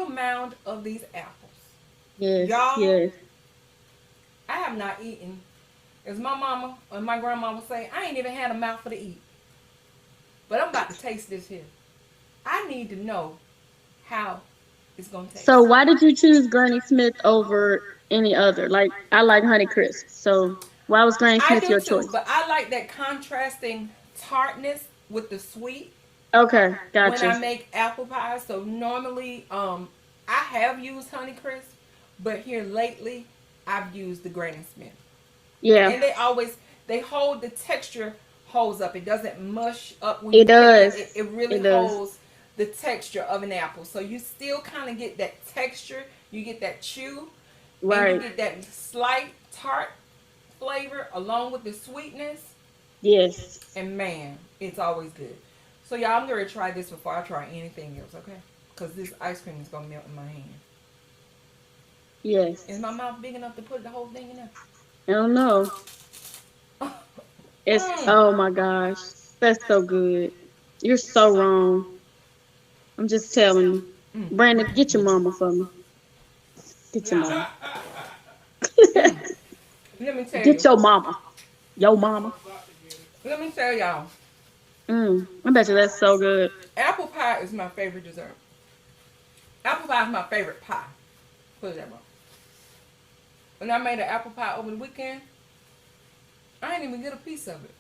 Speaker 2: mound of these apples.
Speaker 4: Yes.
Speaker 2: Y'all,
Speaker 4: yes.
Speaker 2: I have not eaten, as my mama or my grandma would say, I ain't even had a mouthful to eat. But I'm about to taste this here. I need to know how it's going to taste.
Speaker 4: So why did you choose Granny Smith over any other? Like, I like Honey Crisp. So why was Granny Smith your choice?
Speaker 2: But I like that contrasting tartness with the sweet.
Speaker 4: Okay, gotcha.
Speaker 2: When I make apple pie. So normally, I have used Honey Crisp, but here lately, I've used the Granny Smith.
Speaker 4: Yeah.
Speaker 2: And they hold the texture, holds up. It doesn't mush up when
Speaker 4: it does.
Speaker 2: It really holds the texture of an apple. So you still kind of get that texture. You get that chew.
Speaker 4: Right.
Speaker 2: And you get that slight tart flavor along with the sweetness.
Speaker 4: Yes.
Speaker 2: And man, it's always good. So y'all, I'm going to try this before I try anything else, okay? Because this ice cream is going to melt in my hand.
Speaker 4: Yes.
Speaker 2: Is my mouth big enough to put the whole thing in there?
Speaker 4: I don't know. It's oh my gosh. That's so good. You're so wrong. I'm just telling you. Brandon, get your mama for me. Get your
Speaker 2: Nah.
Speaker 4: mama.
Speaker 2: Let me tell
Speaker 4: Get
Speaker 2: you.
Speaker 4: your mama. Yo mama.
Speaker 2: Let me tell y'all.
Speaker 4: I bet you that's so good.
Speaker 2: Apple pie is my favorite dessert. Apple pie is my favorite pie. Put it that way. When I made an apple pie over the weekend, I didn't even get a piece of it.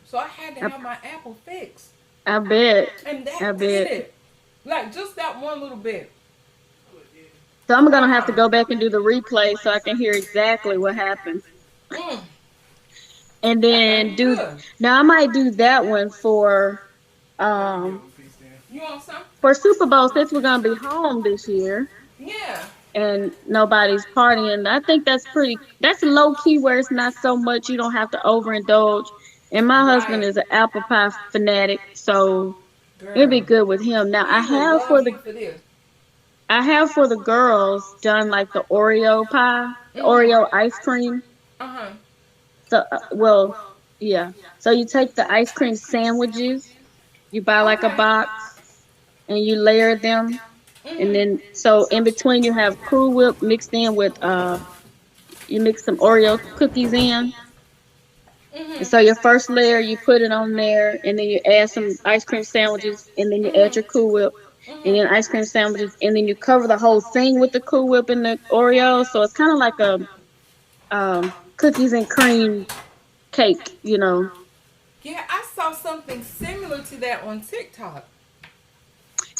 Speaker 2: So I had to
Speaker 4: I,
Speaker 2: have my apple fixed.
Speaker 4: I bet.
Speaker 2: And
Speaker 4: I
Speaker 2: that did
Speaker 4: bet.
Speaker 2: it. Like just that one little bit.
Speaker 4: So I'm gonna have to
Speaker 2: Uh-uh.
Speaker 4: go back and do the replay so I can hear exactly what happened.
Speaker 2: Mm,
Speaker 4: And
Speaker 2: that
Speaker 4: then
Speaker 2: thing
Speaker 4: do
Speaker 2: good.
Speaker 4: now I might do that one um
Speaker 2: You want some?
Speaker 4: for Super Bowl since we're gonna be home this year
Speaker 2: Yeah.
Speaker 4: and nobody's partying. I think that's low key where it's not so much you don't have to overindulge. And my husband
Speaker 2: Right.
Speaker 4: is an apple pie fanatic, so it'd be
Speaker 2: Girl.
Speaker 4: good with him. Now
Speaker 2: He will love you for this.
Speaker 4: I have for the girls done like the Oreo pie, the
Speaker 2: Mm-hmm.
Speaker 4: Oreo ice cream.
Speaker 2: Uh-huh.
Speaker 4: So well, yeah. So you take the ice cream sandwiches, you buy like a
Speaker 2: Okay.
Speaker 4: box and you layer them, and
Speaker 2: Mm-hmm.
Speaker 4: then so in between you have Cool Whip mixed in with you mix some Oreo cookies in. And
Speaker 2: Mm-hmm.
Speaker 4: so your first layer you put it on there, and then you add some ice cream sandwiches, and then you add your Cool Whip, and
Speaker 2: Mm-hmm.
Speaker 4: then ice cream sandwiches, and then you cover the whole thing with the Cool Whip and the Oreo. So it's kind of like a cookies and cream cake.
Speaker 2: Yeah, I saw something similar to that on TikTok.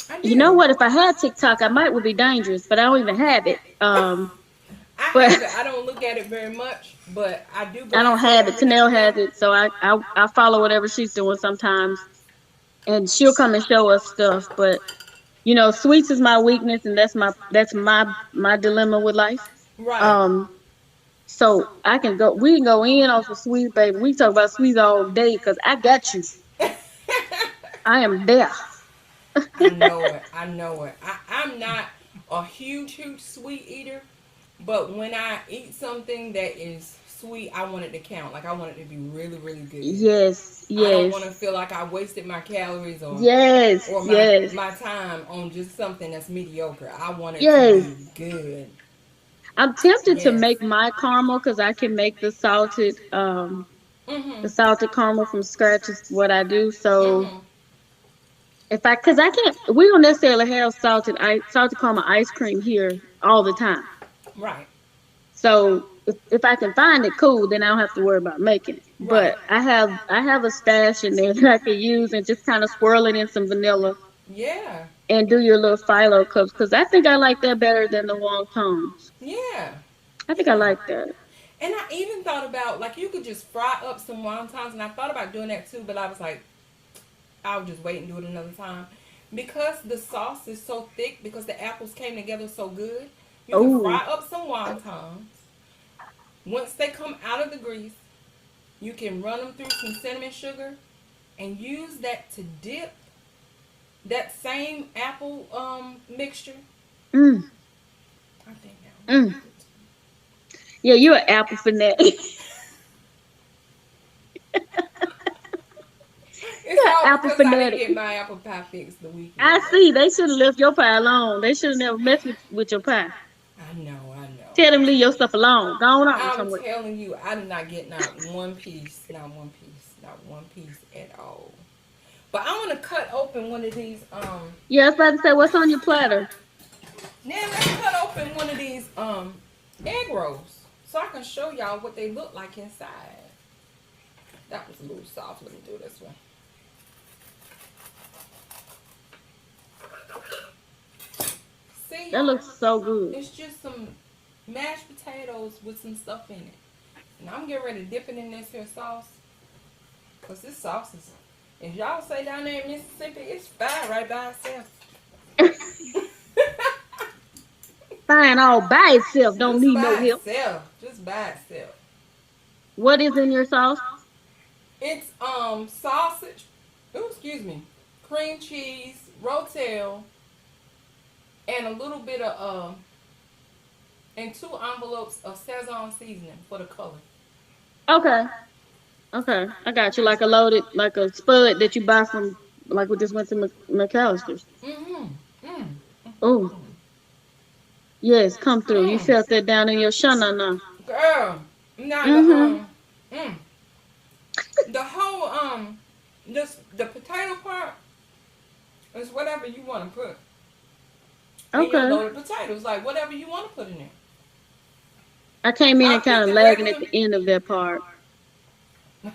Speaker 2: I
Speaker 4: You know
Speaker 2: did.
Speaker 4: what? If I had TikTok, I might would be dangerous, but I don't even have it.
Speaker 2: I
Speaker 4: But
Speaker 2: have it. I don't look at it very much, but I do
Speaker 4: I don't
Speaker 2: glance at it
Speaker 4: have it.
Speaker 2: every now
Speaker 4: Tanel
Speaker 2: and
Speaker 4: has
Speaker 2: then.
Speaker 4: it, so I follow whatever she's doing sometimes, and she'll come and show us stuff. But sweets is my weakness, and that's my dilemma with life.
Speaker 2: Right.
Speaker 4: Um, so we can go in on some sweets, baby. We can talk about sweets all day because I got you. I am there.
Speaker 2: I know it. I know it. I'm not a huge sweet eater, but when I eat something that is sweet, I want it to count. Like I want it to be really good.
Speaker 4: Yes,
Speaker 2: I don't
Speaker 4: yes,
Speaker 2: want to feel like I wasted my calories
Speaker 4: yes,
Speaker 2: or
Speaker 4: yes,
Speaker 2: my time on just something that's mediocre. I want it to
Speaker 4: yes.
Speaker 2: be good.
Speaker 4: I'm tempted to
Speaker 2: Yes.
Speaker 4: make my caramel because I can make
Speaker 2: Mhm.
Speaker 4: the salted caramel from scratch is what I do. So
Speaker 2: Mhm.
Speaker 4: cause I can't, we don't necessarily have salted caramel ice cream here all the time.
Speaker 2: Right.
Speaker 4: So if I can find it, cool, then I don't have to worry about making it.
Speaker 2: Right.
Speaker 4: But I have a stash in there that I can use and just kind of swirl it in some vanilla
Speaker 2: Yeah.
Speaker 4: and do your little phyllo cups because I think I like that better than the wontons.
Speaker 2: Yeah.
Speaker 4: I think I
Speaker 2: Yeah.
Speaker 4: like that.
Speaker 2: And I even thought about like you could just fry up some wontons, and I thought about doing that too, but I was like, I'll just wait and do it another time because the sauce is so thick because the apples came together so good. You can
Speaker 4: Oh,
Speaker 2: fry up some wontons. Once they come out of the grease, you can run them through some cinnamon sugar and use that to dip that same apple mixture.
Speaker 4: mm,
Speaker 2: I think that would be
Speaker 4: mm.
Speaker 2: good.
Speaker 4: Yeah, you're an apple fanatic.
Speaker 2: It's
Speaker 4: You're
Speaker 2: all
Speaker 4: an apple
Speaker 2: because I didn't
Speaker 4: fanatic.
Speaker 2: get my apple pie fixed the weekend.
Speaker 4: I see. They should have left your pie alone. They should have never messed with your pie.
Speaker 2: I know, I know.
Speaker 4: Tell them leave your stuff alone. Go on
Speaker 2: I'm
Speaker 4: somewhere.
Speaker 2: telling you, I did not get not one piece, not one piece at all. But I want to cut open one of these.
Speaker 4: Yeah, I was about to say, what's on your platter?
Speaker 2: Now let's cut open one of these egg rolls so I can show y'all what they look like inside. That was a little soft. Let me do this one. See,
Speaker 4: That
Speaker 2: y'all?
Speaker 4: looks so good.
Speaker 2: It's just some mashed potatoes with some stuff in it. And I'm getting ready to dip it in this here sauce. Because this sauce is, as y'all say down there in Mississippi, it's fire right by itself.
Speaker 4: Fine all by itself. Don't
Speaker 2: Just
Speaker 4: need no
Speaker 2: by
Speaker 4: help.
Speaker 2: itself. Just by itself.
Speaker 4: What is in your sauce?
Speaker 2: It's sausage, oh excuse me, cream cheese, rotel, and a little bit of and 2 envelopes of Szechuan seasoning for the color.
Speaker 4: Okay. Okay. I got you. Like a spud that you buy from, like we just went to McAllister's.
Speaker 2: Mm-hmm. Mm.
Speaker 4: Oh, Yes, come through. You
Speaker 2: Mm.
Speaker 4: felt that down in your shanana.
Speaker 2: Girl, now
Speaker 4: Mm-hmm.
Speaker 2: mm, the whole the potato part is whatever you want to put in your
Speaker 4: Okay.
Speaker 2: loaded potatoes, like whatever you want to put in it.
Speaker 4: I came in
Speaker 2: I
Speaker 4: kind
Speaker 2: put
Speaker 4: of
Speaker 2: the
Speaker 4: lagging at
Speaker 2: regular.
Speaker 4: the end of that part.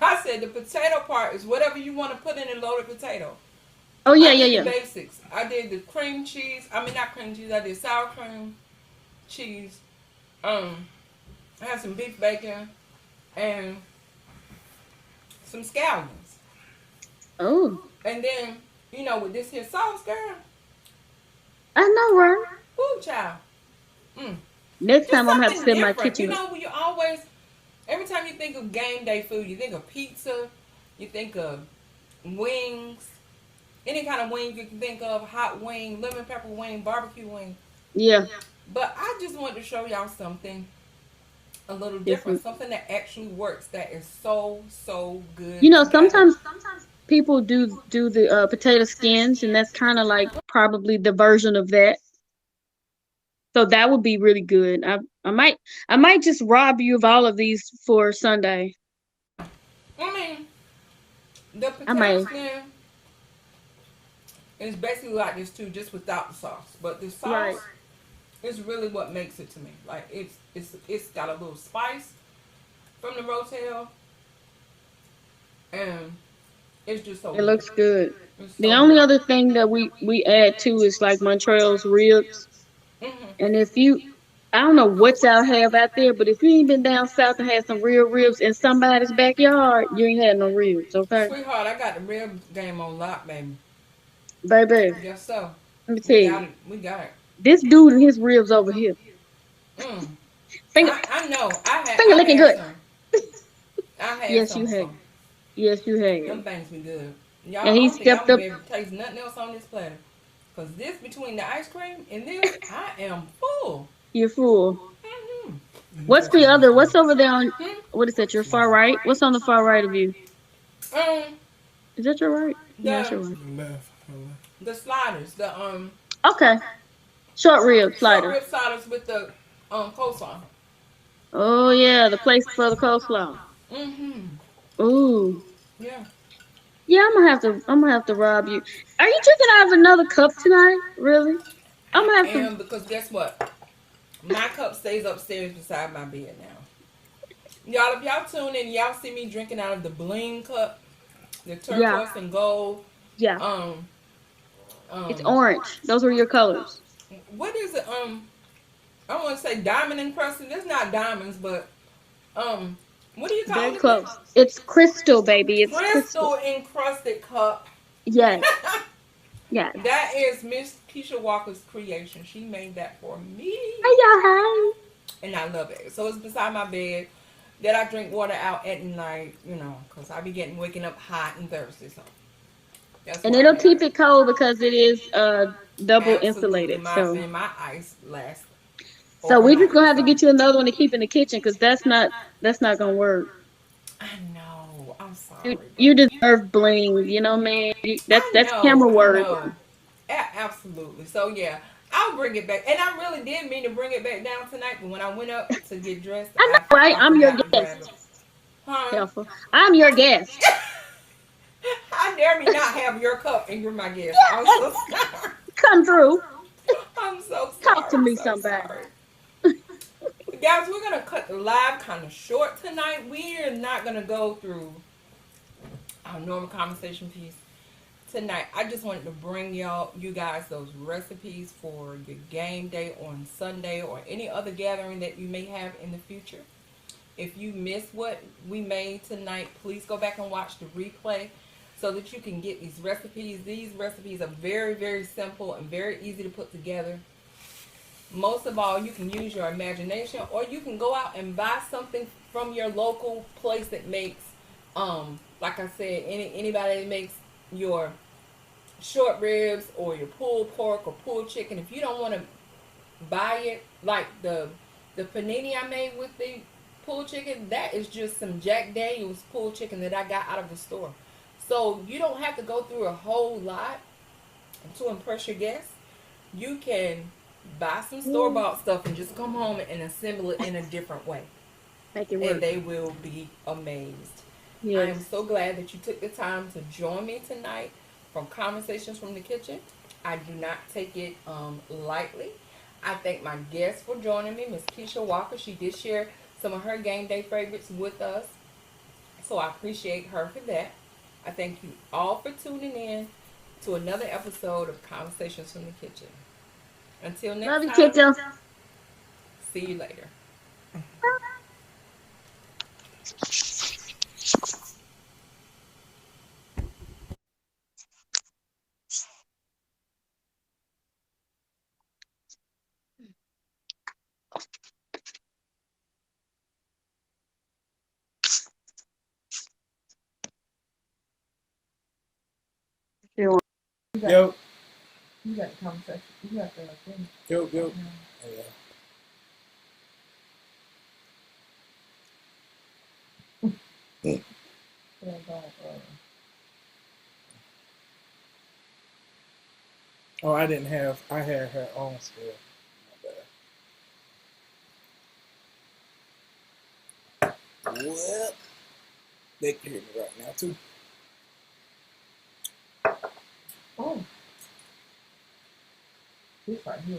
Speaker 2: I said the potato part is whatever you want to put in a loaded potato.
Speaker 4: Oh yeah,
Speaker 2: I
Speaker 4: yeah,
Speaker 2: did the
Speaker 4: yeah.
Speaker 2: basics. I did the cream cheese. I mean not cream cheese. I did sour cream cheese. Um, I had some beef bacon and some scallions.
Speaker 4: Oh,
Speaker 2: And then with this here sauce, girl.
Speaker 4: I know, right?
Speaker 2: Ooh, child. Mm.
Speaker 4: Next
Speaker 2: Just
Speaker 4: time I'm gonna have to
Speaker 2: something
Speaker 4: set my
Speaker 2: different.
Speaker 4: kitchen up.
Speaker 2: When you always, every time you think of game day food, you think of pizza, you think of wings, any kind of wing you can think of, hot wing, lemon pepper wing, barbecue wing.
Speaker 4: Yeah,
Speaker 2: But I just wanted to show y'all something a little different,
Speaker 4: different.
Speaker 2: something that actually works, that is so, so
Speaker 4: You
Speaker 2: good
Speaker 4: know,
Speaker 2: together.
Speaker 4: sometimes people do the potato skins, and that's kind of like probably the version of that. So that would be really good. I might just rob you of all of these for Sunday.
Speaker 2: I mean, the
Speaker 4: I
Speaker 2: potato
Speaker 4: might.
Speaker 2: skin is basically like this too, just without the sauce. But the
Speaker 4: Right.
Speaker 2: sauce is really what makes it to me. Like it's got a little spice from the rotel, and it's just so
Speaker 4: It
Speaker 2: good.
Speaker 4: looks good.
Speaker 2: It's
Speaker 4: The
Speaker 2: so
Speaker 4: only
Speaker 2: good.
Speaker 4: other thing that we add to is like Montreal's ribs.
Speaker 2: Hmm.
Speaker 4: And if you, I don't know what y'all have out there, but if you ain't been down south and had some real ribs in somebody's backyard, you ain't had no ribs, okay?
Speaker 2: Sweetheart, I got the rib game on lock, baby.
Speaker 4: Baby,
Speaker 2: Yes, sir.
Speaker 4: let me tell
Speaker 2: We got
Speaker 4: you,
Speaker 2: it. We got it.
Speaker 4: this dude and his ribs over here,
Speaker 2: Mm.
Speaker 4: finger
Speaker 2: I know. I had
Speaker 4: finger
Speaker 2: I've
Speaker 4: licking
Speaker 2: had
Speaker 4: good.
Speaker 2: some. I had
Speaker 4: Yes,
Speaker 2: some
Speaker 4: you have.
Speaker 2: before.
Speaker 4: Yes, you have.
Speaker 2: Them things be good.
Speaker 4: And
Speaker 2: Y'all, I
Speaker 4: he
Speaker 2: don't think I'm
Speaker 4: stepped
Speaker 2: gonna
Speaker 4: up.
Speaker 2: be able to taste nothing else on this platter. Cause this between the ice cream and this, I am full.
Speaker 4: You're full.
Speaker 2: Hmm.
Speaker 3: Let me
Speaker 4: What's
Speaker 3: take
Speaker 4: the
Speaker 3: some of this
Speaker 4: other? What's
Speaker 3: left.
Speaker 4: over there on?
Speaker 2: Hmm.
Speaker 4: What is that? Your far
Speaker 3: Some
Speaker 4: right? What's on the far right of you?
Speaker 2: Um,
Speaker 4: Is that your right? Yeah, it's
Speaker 2: the
Speaker 4: your right.
Speaker 3: to the left. To the left.
Speaker 2: the sliders, the
Speaker 4: Okay, short rib
Speaker 2: short
Speaker 4: slider.
Speaker 2: rib sliders with the coleslaw.
Speaker 4: Oh yeah, the place for the coleslaw.
Speaker 2: Mm-hmm.
Speaker 4: Ooh.
Speaker 2: Yeah,
Speaker 4: Yeah, I'm gonna have to rob you. Are you drinking out of another cup tonight? Really? I'm
Speaker 2: I
Speaker 4: gonna have to.
Speaker 2: am, because guess what? My cup stays upstairs beside my bed now. Y'all, if y'all tune in, y'all see me drinking out of the bling cup, the
Speaker 4: Yeah,
Speaker 2: turquoise and gold.
Speaker 4: yeah.
Speaker 2: Um,
Speaker 4: It's
Speaker 2: um,
Speaker 4: orange. Those were your colors.
Speaker 2: what is it? I want to say diamond encrusted. It's not diamonds, but what do you call
Speaker 4: Very
Speaker 2: it again?
Speaker 4: close. It's crystal, baby. It's crystal.
Speaker 2: Crystal encrusted cup.
Speaker 4: Yes, yes.
Speaker 2: That is Miss Keisha Walker's creation. She made that for me,
Speaker 4: Hey, y'all.
Speaker 2: and I love it. So it's beside my bed. That I drink water out at night, because I be waking up hot and thirsty. So that's
Speaker 4: And
Speaker 2: why I
Speaker 4: it'll
Speaker 2: have
Speaker 4: keep
Speaker 2: it.
Speaker 4: it cold because it is double
Speaker 2: Absolutely,
Speaker 4: insulated. So
Speaker 2: my ice lasts
Speaker 4: we're just
Speaker 2: overnight.
Speaker 4: gonna have to
Speaker 2: So
Speaker 4: get you another one to keep in the kitchen because that's not gonna work.
Speaker 2: I know. I'm
Speaker 4: You
Speaker 2: sorry,
Speaker 4: you
Speaker 2: baby.
Speaker 4: deserve bling. You know, man. That's
Speaker 2: I
Speaker 4: that's
Speaker 2: know.
Speaker 4: camera
Speaker 2: I
Speaker 4: worthy.
Speaker 2: know. Absolutely. So yeah, I'll bring it back. And I really did mean to bring it back down tonight, but when I went up to get dressed,
Speaker 4: I
Speaker 2: I
Speaker 4: know, right?
Speaker 2: I
Speaker 4: I'm your
Speaker 2: forgot to grab it.
Speaker 4: guest.
Speaker 2: Huh?
Speaker 4: Helpful. I'm your guest.
Speaker 2: How dare me not have your cup and you're my guest? I'm
Speaker 4: Yeah,
Speaker 2: so sorry.
Speaker 4: come through.
Speaker 2: I'm so
Speaker 4: Talk to
Speaker 2: sorry.
Speaker 4: me,
Speaker 2: So
Speaker 4: somebody.
Speaker 2: sorry. Guys, we're gonna cut the live kind of short tonight. We're not gonna go through our normal conversation piece tonight. I just wanted to bring you guys those recipes for your game day on Sunday or any other gathering that you may have in the future. If you missed what we made tonight, please go back and watch the replay so that you can get these recipes. These recipes are very, very simple and very easy to put together. Most of all, you can use your imagination, or you can go out and buy something from your local place that makes, like I said, anybody that makes your short ribs or your pulled pork or pulled chicken. If you don't want to buy it, like the panini I made with the pulled chicken, that is just some Jack Daniels pulled chicken that I got out of the store. So you don't have to go through a whole lot to impress your guests. You can buy some store-bought stuff and just come home and assemble it in a different way.
Speaker 4: Make it work.
Speaker 2: And they will be amazed.
Speaker 4: Yes.
Speaker 2: I am so glad that you took the time to join me tonight from Conversations from the Kitchen. I do not take it lightly. I thank my guests for joining me, Miss Keisha Walker. She did share some of her game day favorites with us, so I appreciate her for that. I thank you all for tuning in to another episode of Conversations from the Kitchen. Until next
Speaker 4: Love you,
Speaker 2: time,
Speaker 4: Kitchen.
Speaker 2: see you later.
Speaker 3: Yo,
Speaker 2: You got the conversation. You got the thing.
Speaker 3: yo. Yeah. Oh, I didn't have. I had her own still. My bad. Well, they can hear me right now too.
Speaker 2: Oh. This right here.